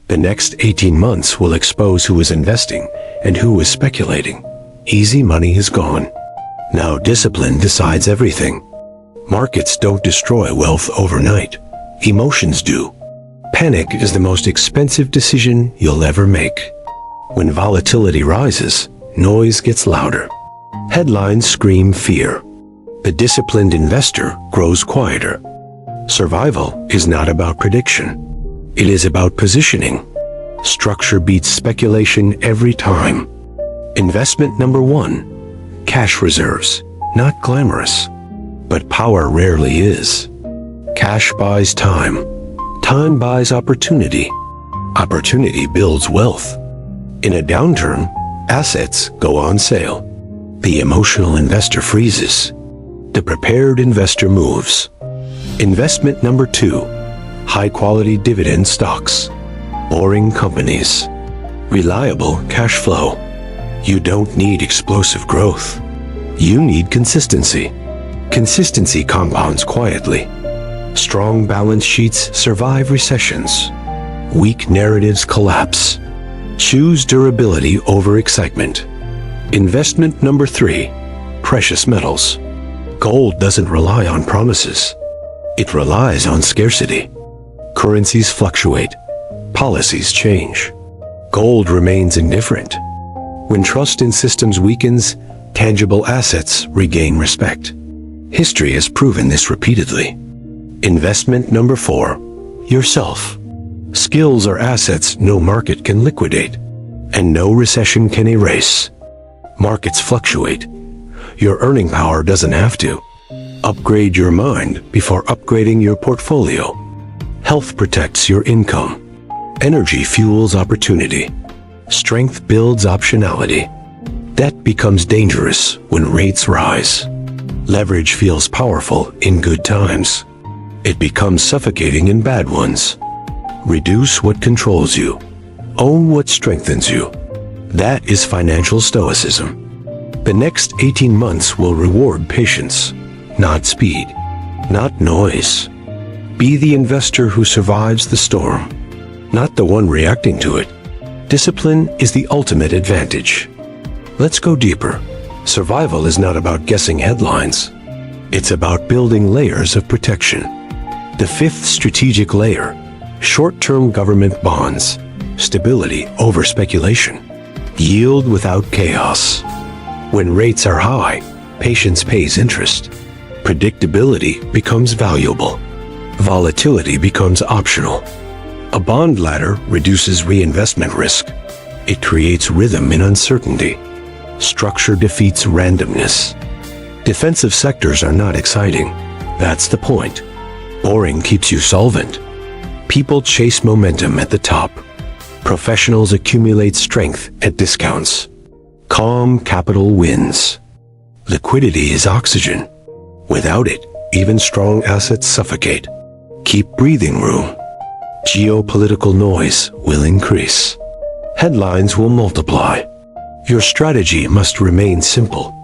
The next 18 months will expose who is investing and who is speculating. Easy money is gone. Now discipline decides everything. Markets don't destroy wealth overnight. Emotions do. Panic is the most expensive decision you'll ever make. When volatility rises, noise gets louder. Headlines scream fear. The disciplined investor grows quieter. Survival is not about prediction. It is about positioning. Structure beats speculation every time. Investment number 1. Cash reserves. Not glamorous, but power rarely is. Cash buys time. Time buys opportunity. Opportunity builds wealth. In a downturn, assets go on sale. The emotional investor freezes. The prepared investor moves. Investment number 2. High-quality dividend stocks. Boring companies. Reliable cash flow. You don't need explosive growth. You need consistency. Consistency compounds quietly. Strong balance sheets survive recessions. Weak narratives collapse. Choose durability over excitement. Investment number 3. Precious metals. Gold doesn't rely on promises. It relies on scarcity. Currencies fluctuate. Policies change. Gold remains indifferent. When trust in systems weakens, tangible assets regain respect. History has proven this repeatedly. Investment number 4. Yourself. Skills are assets no market can liquidate, and no recession can erase. Markets fluctuate. Your earning power doesn't have to. Upgrade your mind before upgrading your portfolio. Health protects your income. Energy fuels opportunity. Strength builds optionality. Debt becomes dangerous when rates rise. Leverage feels powerful in good times. It becomes suffocating in bad ones. Reduce what controls you. Own what strengthens you. That is financial stoicism. The next 18 months will reward patience, not speed, not noise. Be the investor who survives the storm, not the one reacting to it. Discipline is the ultimate advantage. Let's go deeper. Survival is not about guessing headlines. It's about building layers of protection. The 5th strategic layer: short-term government bonds. Stability over speculation. Yield without chaos. When rates are high, patience pays interest. Predictability becomes valuable. Volatility becomes optional. A bond ladder reduces reinvestment risk. It creates rhythm in uncertainty. Structure defeats randomness. Defensive sectors are not exciting. That's the point. Boring keeps you solvent. People chase momentum at the top. Professionals accumulate strength at discounts. Calm capital wins. Liquidity is oxygen. Without it, even strong assets suffocate. Keep breathing room. Geopolitical noise will increase. Headlines will multiply. Your strategy must remain simple.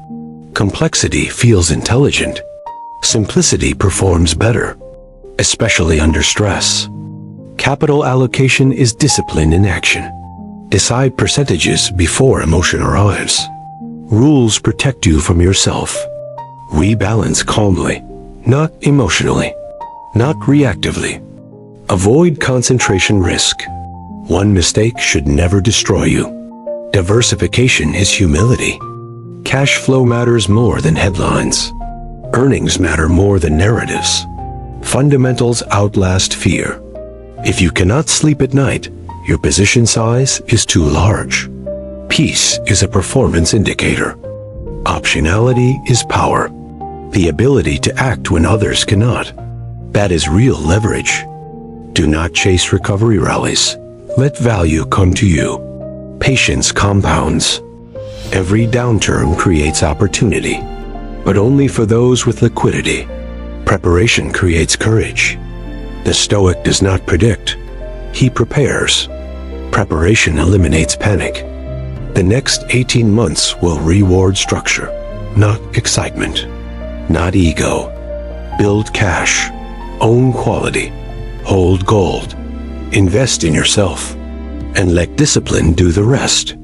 Complexity feels intelligent. Simplicity performs better, especially under stress. Capital allocation is discipline in action. Decide percentages before emotion arrives. Rules protect you from yourself. Rebalance calmly, not emotionally, not reactively. Avoid concentration risk. One mistake should never destroy you. Diversification is humility. Cash flow matters more than headlines. Earnings matter more than narratives. Fundamentals outlast fear. If you cannot sleep at night, your position size is too large. Peace is a performance indicator. Optionality is power. The ability to act when others cannot. That is real leverage. Do not chase recovery rallies. Let value come to you. Patience compounds. Every downturn creates opportunity, but only for those with liquidity. Preparation creates courage. The Stoic does not predict. He prepares. Preparation eliminates panic. The next 18 months will reward structure, not excitement, not ego. Build cash. Own quality. Hold gold. Invest in yourself. and let discipline do the rest.